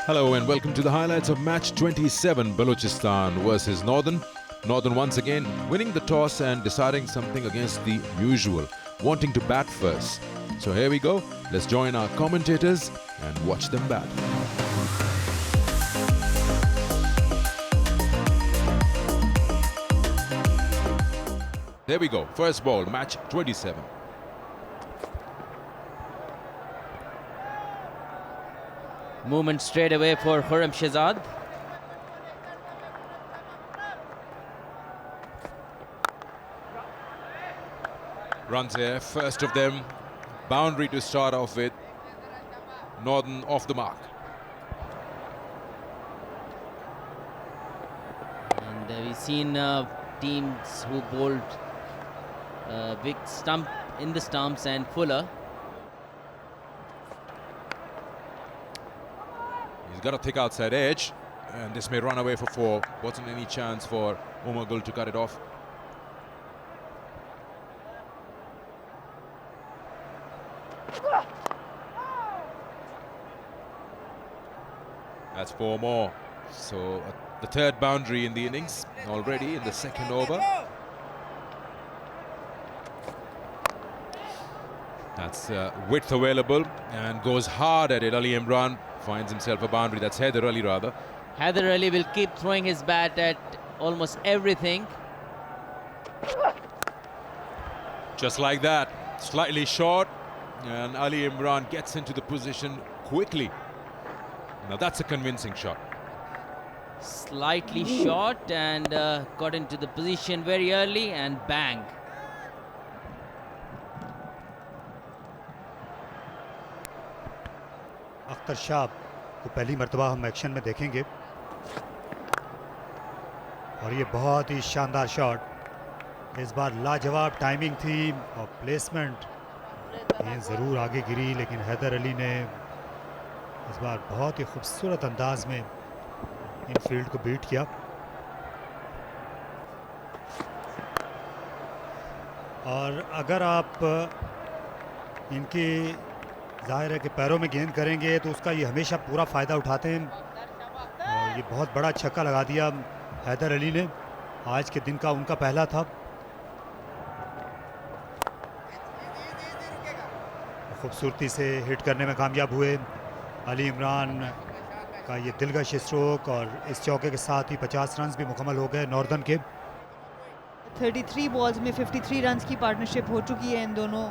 Hello and welcome to the highlights of match 27, Balochistan versus Northern. Northern once again winning the toss and deciding something against the usual, wanting to bat first. So here we go, let's join our commentators and watch them bat. There we go, first ball, match 27. Movement straight away for Khurram Shehzad. Runs here, first of them, boundary to start off with. Northern off the mark. And we've seen teams who bowled big stump in the stumps and Fuller. He's got a thick outside edge, and this may run away for four. Wasn't any chance for Umar Gul to cut it off. That's four more. So the third boundary in the innings already in the second over. That's width available and goes hard at it. Ali Imran finds himself a boundary. That's Haider Ali rather. Haider Ali will keep throwing his bat at almost everything. Just like that, slightly short, and Ali Imran gets into the position quickly. Now that's a convincing shot. Slightly short and got into the position very early and bang. Akhtar Shah को पहली मर्तबा हम action में देखेंगे और ये बहुत ही शानदार शॉट। इस बार लाजवाब टाइमिंग थी और प्लेसमेंट ये ज़रूर आगे गिरी, लेकिन हैदर अली ने इस बार बहुत ही खूबसूरत अंदाज में इन फील्ड को बीट किया। और अगर आप इनकी जाहिर है कि पैरों में गेंद करेंगे तो उसका ये हमेशा पूरा फ़ायदा उठाते हैं। और ये बहुत बड़ा छक्का लगा दिया हैदर अली ने, आज के दिन का उनका पहला था। खूबसूरती से हिट करने में कामयाब हुए अली इमरान का ये दिलकश स्ट्रोक, और इस चौके के साथ ही 50 रन भी मुकम्मल हो गए नॉर्दर्न के। 33 बॉल्स में 53 रन की पार्टनरशिप हो चुकी है इन दोनों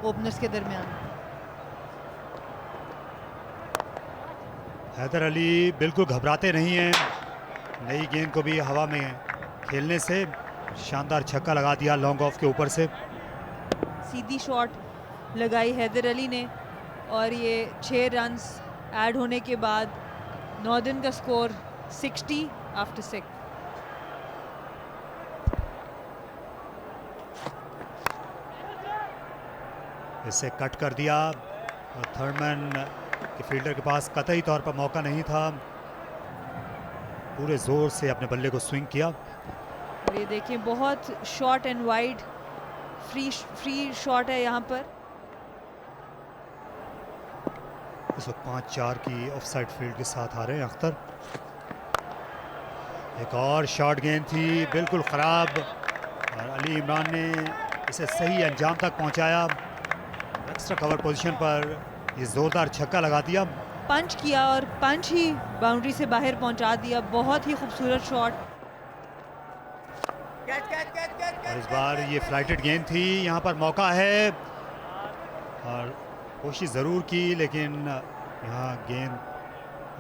ओपनर्स के दरमियान। हैदर अली बिल्कुल घबराते नहीं हैं, नई गेंद को भी हवा में खेलने से शानदार छक्का लगा दिया लॉन्ग ऑफ के ऊपर से। सीधी शॉट लगाई हैदर अली ने और ये 6 रन्स ऐड होने के बाद नॉर्दर्न का स्कोर 60 आफ्टर 6। इसे कट कर दिया और थर्डमैन के फील्डर के पास कतई तौर पर मौका नहीं था, पूरे जोर से अपने बल्ले को स्विंग किया। और ये देखिए बहुत short and wide free shot है यहाँ पर। इस वक्त 5-4 की ऑफसाइड फील्ड के साथ आ रहे हैं अख्तर। एक और शॉर्ट गेंद थी बिल्कुल ख़राब, और अली इमरान ने इसे सही अंजाम तक पहुंचाया। एक्स्ट्रा कवर पोजीशन पर ये ज़ोरदार छक्का लगा दिया, पंच किया और पंच ही बाउंड्री से बाहर पहुंचा दिया। बहुत ही खूबसूरत शॉट। और इस बार ये फ्लाइटेड गेंद थी, यहाँ पर मौका है और कोशिश ज़रूर की, लेकिन यहाँ गेंद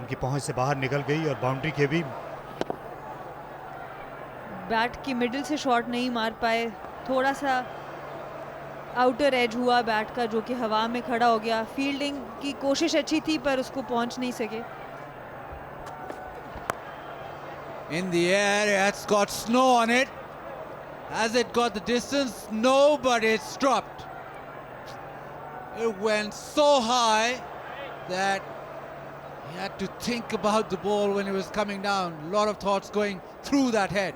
उनकी पहुंच से बाहर निकल गई और बाउंड्री के भी। बैट की मिडिल से शॉट नहीं मार पाए, थोड़ा सा आउटर एज हुआ बैट का जो कि हवा में खड़ा हो गया। फील्डिंग की कोशिश अच्छी थी पर उसको पहुंच नहीं सके। In the air, it's got snow on it. Has it got the distance? No, but it's dropped. It went so high that he had to think about the ball when it was coming down. A lot of thoughts going through that head.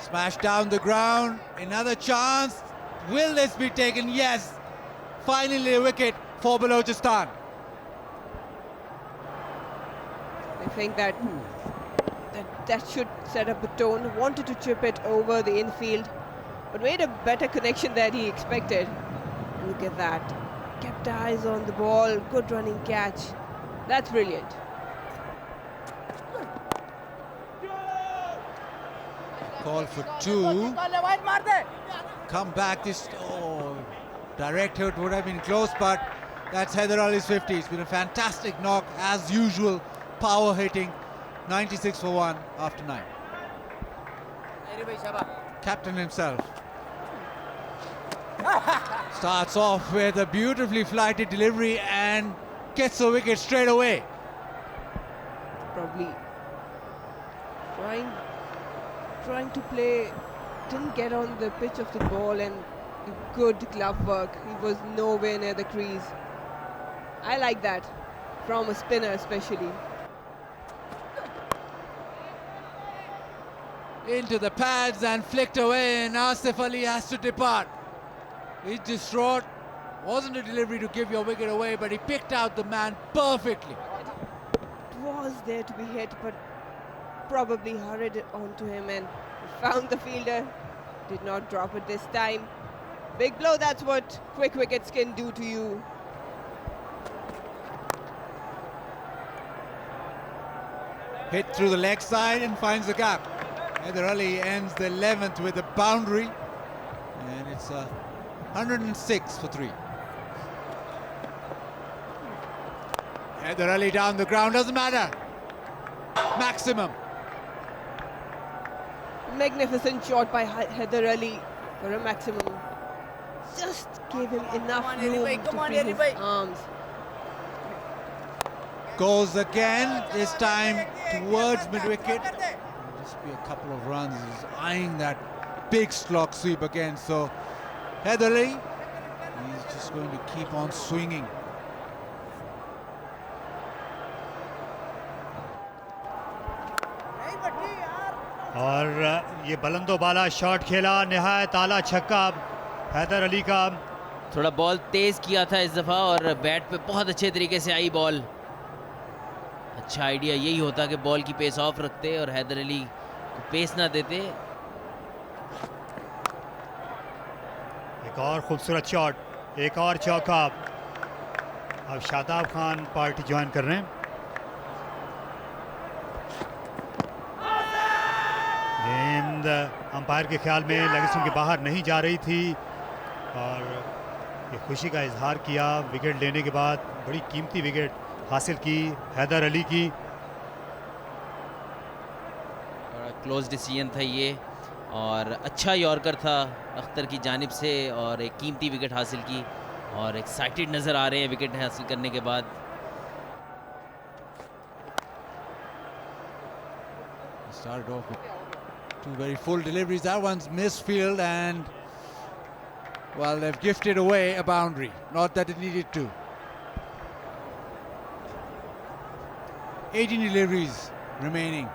Smashed down the ground. Another chance. Will this be taken? Yes. Finally a wicket for Balochistan. I think that should set up a tone. Wanted to chip it over the infield, but made a better connection than he expected. Look at that. Kept eyes on the ball. Good running catch. That's brilliant. Call for two. Come back this. Oh, direct hit would have been close, but that's Haider Ali's 50. It's been a fantastic knock as usual. Power hitting. 96 for 1 after 9. Captain himself. Starts off with a beautifully flighted delivery and gets the wicket straight away. Probably trying to play, didn't get on the pitch of the ball, and good glove work. He was nowhere near the crease. I like that from a spinner especially. Into the pads and flicked away, and Asif Ali has to depart. He's distraught. Wasn't a delivery to give your wicket away, but he picked out the man perfectly. It was there to be hit, but probably hurried it onto him and found the fielder. Did not drop it this time. Big blow, that's what quick wickets can do to you. Hit through the leg side and finds the gap. Haider Ali ends the 11th with a boundary, and it's 106 for 3. Haider Ali down the ground, doesn't matter. Maximum. Magnificent shot by Haider Ali for a maximum. Just gave him enough room to free his arms. Goes again, this time towards mid-wicket. Just be a couple of runs. He's eyeing that big slog sweep again. So Haider Ali, he's just going to keep on swinging. और ये बुलंदो बाला shot खेला, निहायत आला छक्का हैदर अली का. थोड़ा ball तेज किया था इस दफ़ा और बैट पे बहुत अच्छे तरीके से आई बॉल. अच्छा आइडिया यही होता कि बॉल की पेस ऑफ रखते और हैदर अली को पेस ना देते. एक और खूबसूरत शॉट, एक और चौका. अब शादाब खान पार्टी ज्वाइन कर रहे हैं. गेंद अंपायर के ख्याल में लेग स्टंप के बाहर नहीं जा रही थी और ये खुशी का इजहार किया विकेट लेने के बाद. बड़ी कीमती विकेट हासिल की हैदर अली की. बड़ा क्लोज डिसीजन था ये और अच्छा यॉर्कर था अख्तर की जानिब से और एक कीमती विकेट हासिल की और एक्साइटेड नज़र आ रहे हैं विकेट हासिल करने के बाद. Started off with two very full deliveries. That one's misfield, and well, they've gifted away a boundary. Not that it needed to. 18 deliveries remaining.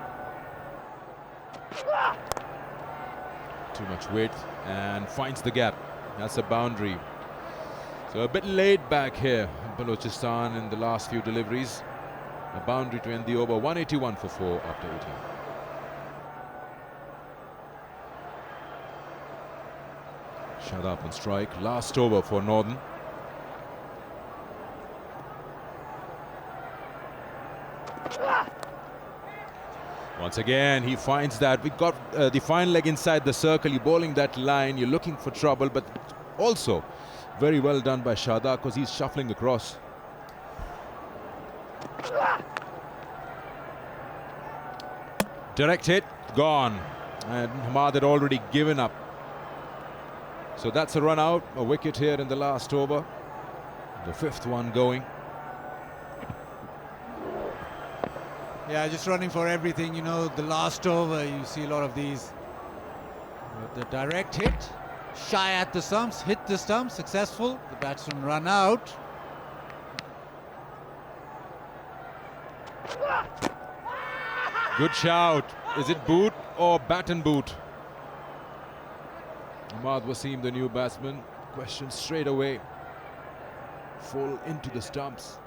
Too much width and finds the gap. That's a boundary. So a bit laid back here, Balochistan in the last few deliveries. A boundary to end the over. 181 for 4 after 18. Shadab on strike. Last over for Northern. Once again, he finds that. We got the fine leg inside the circle. You're bowling that line. You're looking for trouble, but also very well done by Shadab because he's shuffling across. Direct hit, gone. And Hamad had already given up. So that's a run out, a wicket here in the last over. The 5th one going. Yeah, just running for everything, you know, the last over, you see a lot of these. But the direct hit, shy at the stumps, hit the stumps, successful. The batsman run out. Good shout. Is it boot or bat and boot? Ahmad Wasim, the new batsman, questioned straight away. full into the stumps.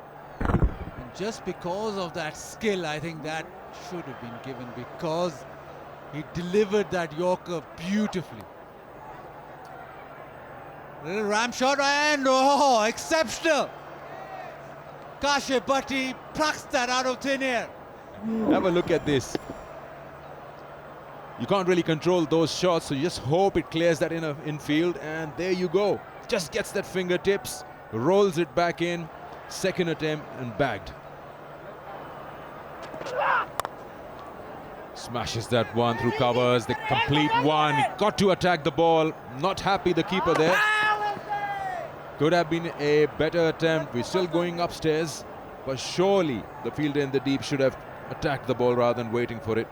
And just because of that skill, I think that should have been given, because he delivered that Yorker beautifully. Little ram shot and oh, exceptional! Kashif Bhatti plucks that out of thin air. Have a look at this. You can't really control those shots, so you just hope it clears that infield, and there you go. Just gets that fingertips, rolls it back in, second attempt and bagged. Smashes that one through covers, the complete one. Got to attack the ball. Not happy, the keeper there. Could have been a better attempt. We're still going upstairs, but surely the fielder in the deep should have attacked the ball rather than waiting for it.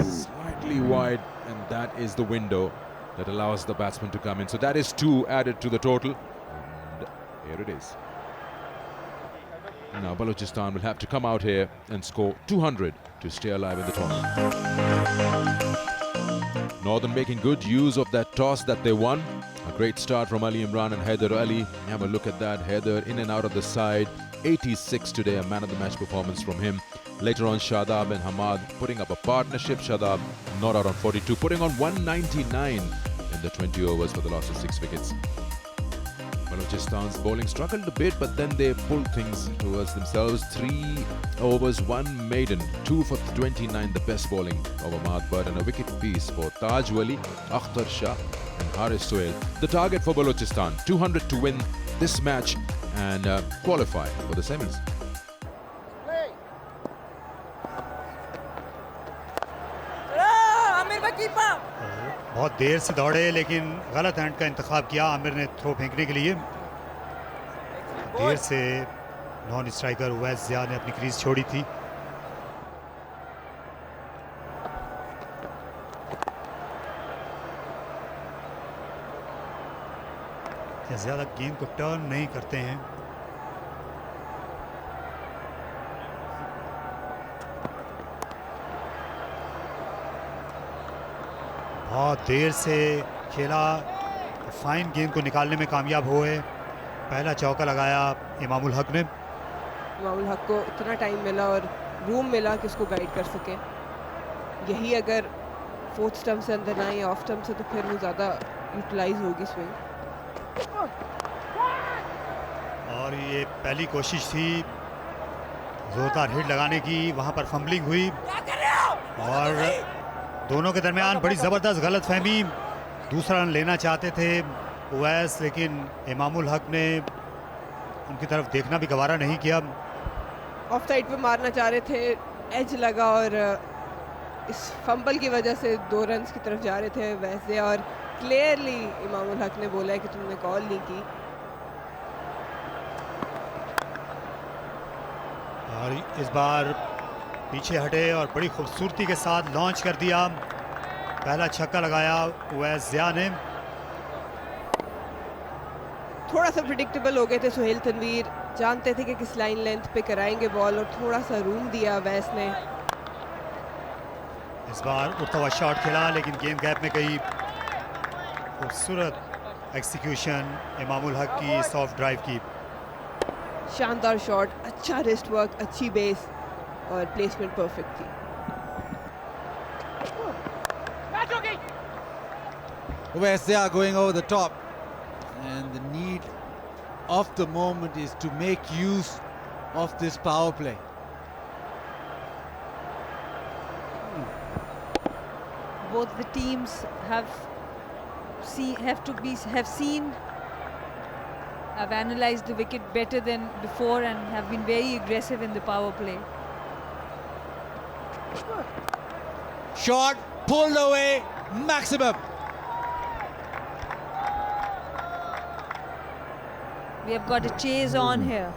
Slightly wide, and that is the window that allows the batsman to come in. So that is 2 added to the total, and here it is. Now Balochistan will have to come out here and score 200 to stay alive in the tournament. Northern making good use of that toss that they won. A great start from Ali Imran and Haider Ali. Have a look at that. Haider in and out of the side. 86 today, a man of the match performance from him. Later on, Shadab and Hamad putting up a partnership. Shadab not out on 42, putting on 199 in the 20 overs for the loss of 6 wickets. Balochistan's bowling struggled a bit, but then they pulled things towards themselves. 3 overs, 1 maiden, 2 for 29, the best bowling of Ahmad Butt, and a wicket piece for Taj Wali, Akhtar Shah and Haris Sohail. The target for Balochistan, 200 to win this match and qualify for the semis. बहुत देर से दौड़े, लेकिन गलत hand का इंतखाब किया आमिर ने throw फेंकने के लिए। देर से नॉन स्ट्राइकर उवैस ज़िया ने अपनी क्रीज छोड़ी थी। ज़्यादा गेंद को टर्न नहीं करते हैं। बहुत देर से खेला, फाइन गेंद को निकालने में कामयाब हुए। पहला चौका लगाया इमामुल हक ने। इमामुल हक को इतना टाइम मिला और रूम मिला कि उसको गाइड कर सके। यही अगर फोर्थ स्टंप से अंदर ना या ऑफ स्टंप से, तो फिर वो ज़्यादा यूटिलाइज होगी स्विंग। और ये पहली कोशिश थी जोरदार हिट लगाने की, वहाँ पर फंबलिंग हुई और दोनों के दरमियान बड़ी ज़बरदस्त गलतफहमी। दूसरा रन लेना चाहते थे उवैस, लेकिन इमामुल हक ने उनकी तरफ देखना भी गवारा नहीं किया। ऑफ साइड पे मारना चाह रहे थे, एज लगा और इस फंबल की वजह से 2 रन्स की तरफ जा रहे थे वैसे, और क्लियरली इमामुल हक ने बोला है कि तुमने कॉल नहीं की। और इस बार पीछे हटे और बड़ी खूबसूरती के साथ लॉन्च कर दिया। पहला छक्का लगाया उवैस ज़िया ने। थोड़ा सा प्रिडिक्टेबल हो गए थे सुहेल तनवीर, जानते थे कि किस लाइन लेंथ पे कराएंगे बॉल, और थोड़ा सा रूम दिया उवैस ने। इस बार उठता हुआ शॉट खेला, लेकिन गेंद गैप में गई। खूबसूरत एक्सिक्यूशन इमामुल हक की सॉफ्ट ड्राइव की। शानदार शॉट, अच्छा रिस्ट वर्क, अच्छी बेस और प्लेसमेंट परफेक्ट थी। Uwais Sia going over the top, and the need of the moment is to make use of this power play. Both the teams have analysed the wicket better than before and have been very aggressive in the power play. Shot pulled away, maximum. We have got a chase on here.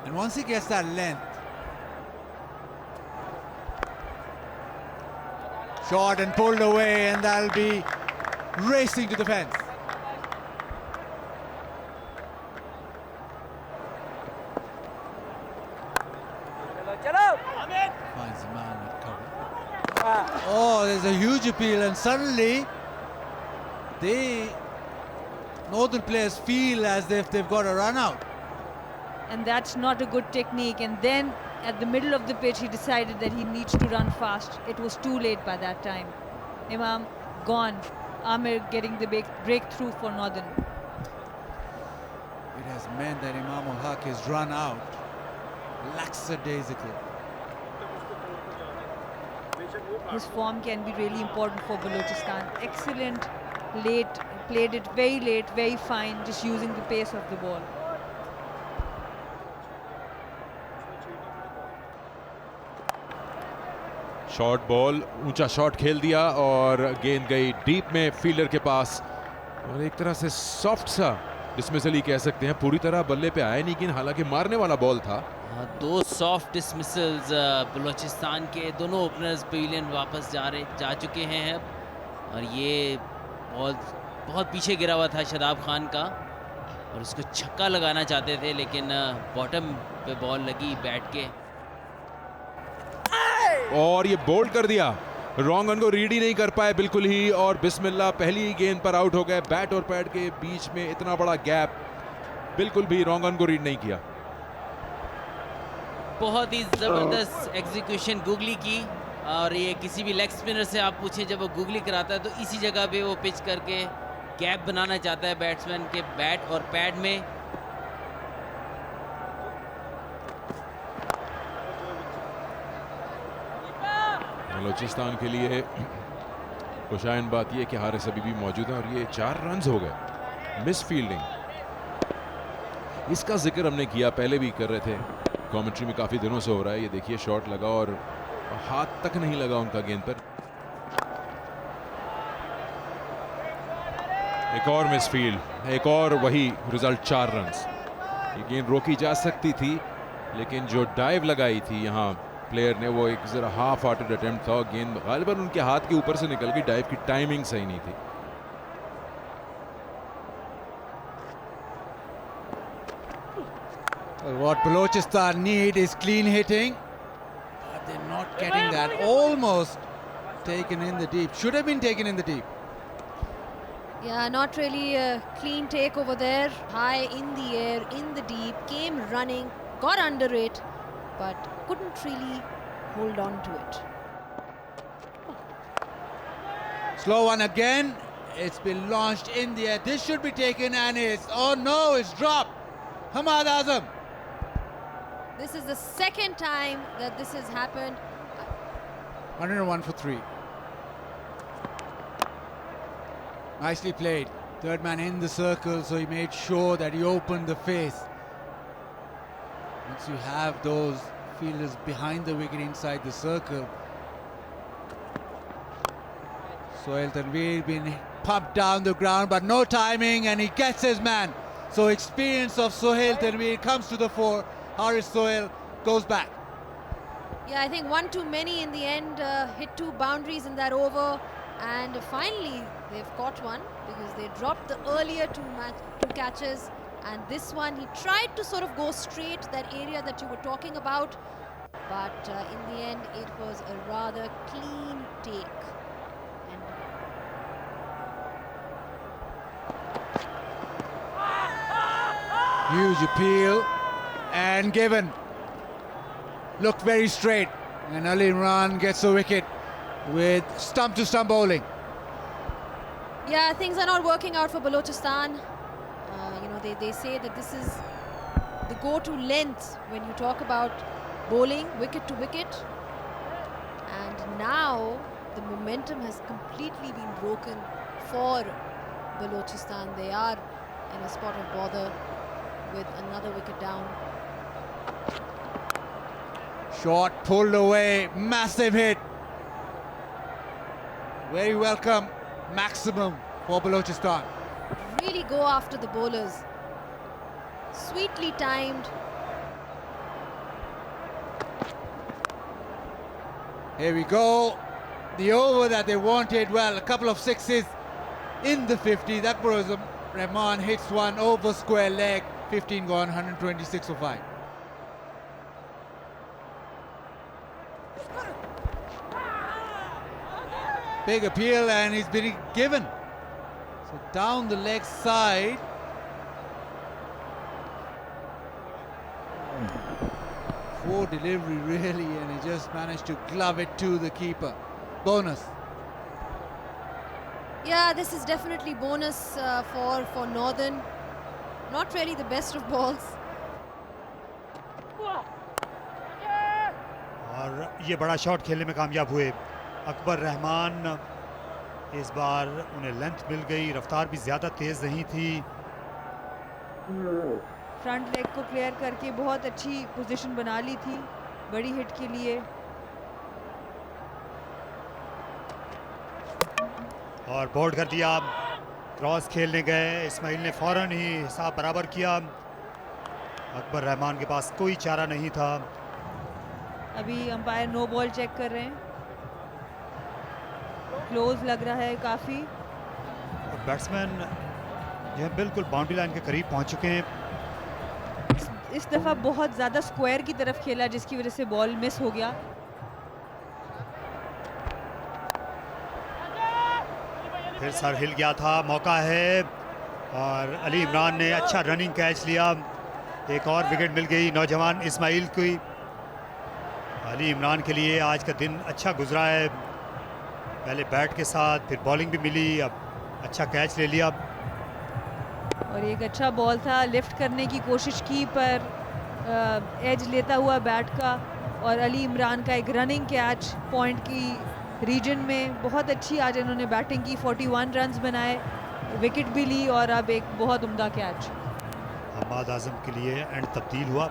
And once he gets that length, shot and pulled away, and that'll be racing to the fence. Finds the man at cover. Oh, there's a huge appeal, and suddenly Northern players feel as if they've got a run out. And that's not a good technique. And then at the middle of the pitch, he decided that he needs to run fast. It was too late by that time. Imam gone. Amir getting the breakthrough for Northern. It has meant that Imam ul Haq is run out lackadaisical. His form can be really important for Balochistan. Excellent late, played it very late, very fine, just using the pace of the ball. Short ball, ऊंचा shot खेल दिया और गेंद गई deep में fielder के पास और एक तरह से सॉफ्ट सा डिसमिसल ही कह सकते हैं, पूरी तरह बल्ले पे आया नहीं, लेकिन हालांकि मारने वाला बॉल था। दो सॉफ्ट डिसमिसल्स बलूचिस्तान के दोनों ओपनर्स पवेलियन वापस जा चुके हैं और ये बॉल बहुत पीछे गिरा हुआ था शादाब खान का और उसको छक्का लगाना चाहते थे, लेकिन बॉटम पे बॉल लगी बैट के और ये बोल्ड कर दिया। रॉन्गन को रीड ही नहीं कर पाए बिल्कुल ही और बिस्मिल्लाह पहली ही गेंद पर आउट हो गए। बैट और पैड के बीच में इतना बड़ा गैप, बिल्कुल भी रॉन्गन को रीड नहीं किया। बहुत ही ज़बरदस्त एग्जीक्यूशन गुगली की और ये किसी भी लेग स्पिनर से आप पूछें, जब वो गुगली कराता है तो इसी जगह पे वो पिच करके गैप बनाना चाहता है बैट्समैन के बैट और पैड में। बलूचिस्तान के लिए खुशाइन बात यह कि हारिस अभी भी मौजूद है और ये 4 रन्स हो गए। मिस फील्डिंग, इसका जिक्र हमने किया, पहले भी कर रहे थे, कमेंट्री में काफी दिनों से हो रहा है। ये देखिए शॉट लगा और हाथ तक नहीं लगा उनका गेंद पर। एक और मिस फील्ड, एक और वही रिजल्ट 4 रन्स। ये गेंद रोकी जा सकती थी, लेकिन जो डाइव लगाई थी यहाँ प्लेयर ने वो एक जरा हाफ हार्टेड अटेम्प्ट था और गेंद गालिबन उनके हाथ के ऊपर से निकल गई। डाइव की टाइमिंग सही नहीं थी। What Balochistan need is clean hitting, but they're not getting that. Almost taken in the deep. Should have been taken in the deep. Yeah, not really a clean take over there. High in the air, in the deep, came running, got under it, but couldn't really hold on to it. Slow one again. It's been launched in the air. This should be taken and it's, oh no, it's dropped. Hamad Azam. This is the second time that this has happened. 101 for 3. Nicely played. Third man in the circle, so he made sure that he opened the face. Once you have those fielders behind the wicket inside the circle, Sohail Tanveer been pumped down the ground, but no timing, and he gets his man. So experience of Sohail Tanveer comes to the fore. Haris Sohail goes back. Yeah, I think one too many in the end. Hit 2 boundaries in that over, and finally they've caught one because they dropped the earlier 2 catches, and this one he tried to sort of go straight that area that you were talking about, but in the end it was a rather clean take. And huge appeal and given. Looked very straight, and Ali Imran gets a wicket with stump to stump bowling. yeah, things are not working out for Balochistan. You know, they say that this is the go-to length when you talk about bowling wicket to wicket, and now the momentum has completely been broken for Balochistan. They are in a spot of bother with another wicket down. Shot pulled away, massive hit. Very welcome maximum for Balochistan. Really go after the bowlers. Sweetly timed. Here we go. The over that they wanted. Well, a couple of sixes in the 50. That was Rahman hits one over square leg. 15 gone, 126 for 5. Big appeal, and he's been given. So down the leg side. Poor delivery really, and he just managed to glove it to the keeper. Bonus. Yeah, this is definitely bonus for Northern. Not really the best of balls. और ये बड़ा shot खेलने में कामयाब हुए अकबर रहमान। इस बार उन्हें length मिल गई, रफ्तार भी ज़्यादा तेज़ नहीं थी। फ्रंट लेग को क्लियर करके बहुत अच्छी पोजीशन बना ली थी बड़ी हिट के लिए। और बोल्ड कर दिया, क्रॉस खेलने गए इस्माइल ने फौरन ही हिसाब बराबर किया। अकबर रहमान के पास कोई चारा नहीं था। अभी अंपायर नो बॉल चेक कर रहे हैं, क्लोज लग रहा है काफ़ी। बैट्समैन जो है बिल्कुल बाउंड्री लाइन के करीब पहुंच चुके हैं। इस दफ़ा बहुत ज़्यादा स्क्वायर की तरफ खेला जिसकी वजह से बॉल मिस हो गया। फिर सर हिल गया था, मौका है और अली इमरान ने अच्छा रनिंग कैच लिया। एक और विकेट मिल गई नौजवान इस्माइल की। अली इमरान के लिए आज का दिन अच्छा गुजरा है, पहले बैट के साथ फिर बॉलिंग भी मिली, अब अच्छा कैच ले लिया। और एक अच्छा बॉल था, लिफ्ट करने की कोशिश की पर एज लेता हुआ बैट का। और अली इमरान का एक रनिंग कैच पॉइंट की रीजन में बहुत अच्छी आज इन्होंने बैटिंग की, 41 रन्स बनाए, विकेट भी ली और अब एक बहुत उम्दा कैच। हम्माद आजम के लिए एंड तब्दील हुआ।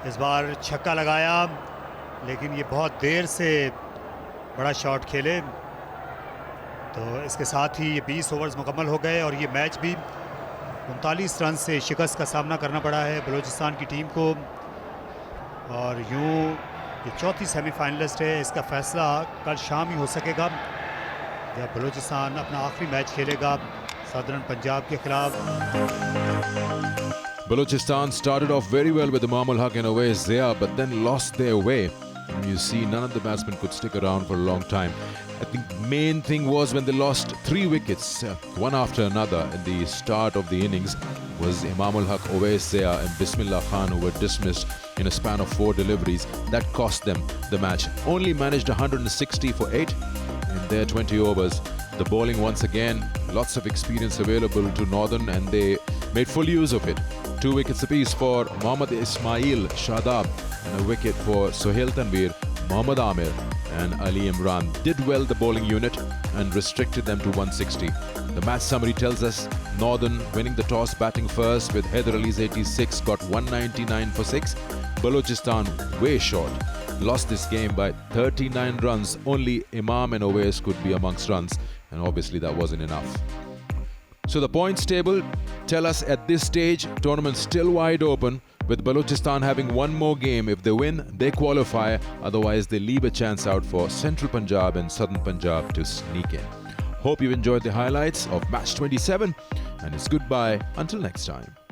इस बार छक्का लगाया लेकिन ये बहुत देर से बड़ा शॉट खेले, तो इसके साथ ही ये 20 ओवर्स मुकम्मल हो गए और ये मैच भी 39 रन से शिकस्त का सामना करना पड़ा है बलूचिस्तान की टीम को। और यूँ ये चौथी सेमीफाइनलिस्ट है, इसका फैसला कल शाम ही हो सकेगा जब बलूचिस्तान अपना आखिरी मैच खेलेगा सदर्न पंजाब के खिलाफ। Balochistan started off very well with Imam ul Haq and Awais Zia, but then lost their way. And you see, none of the batsmen could stick around for a long time. I think the main thing was when they lost 3 wickets, one after another, in the start of the innings, was Imam ul Haq, Awais Zia and Bismillah Khan, who were dismissed in a span of 4 deliveries. That cost them the match. Only managed 160 for 8 in their 20 overs. The bowling once again, lots of experience available to Northern, and they made full use of it. 2 wickets apiece for Mohammad Ismail Shadab and a wicket for Sohail Tanveer, Mohammad Amir and Ali Imran. Did well the bowling unit and restricted them to 160. The match summary tells us Northern winning the toss, batting first with Haider Ali's 86, got 199 for 6. Balochistan way short, lost this game by 39 runs. Only Imam and Awais could be amongst runs, and obviously that wasn't enough. So the points table tell us at this stage, tournament still wide open, with Balochistan having one more game. If they win, they qualify. Otherwise, they leave a chance out for Central Punjab and Southern Punjab to sneak in. Hope you enjoyed the highlights of match 27, and it's goodbye until next time.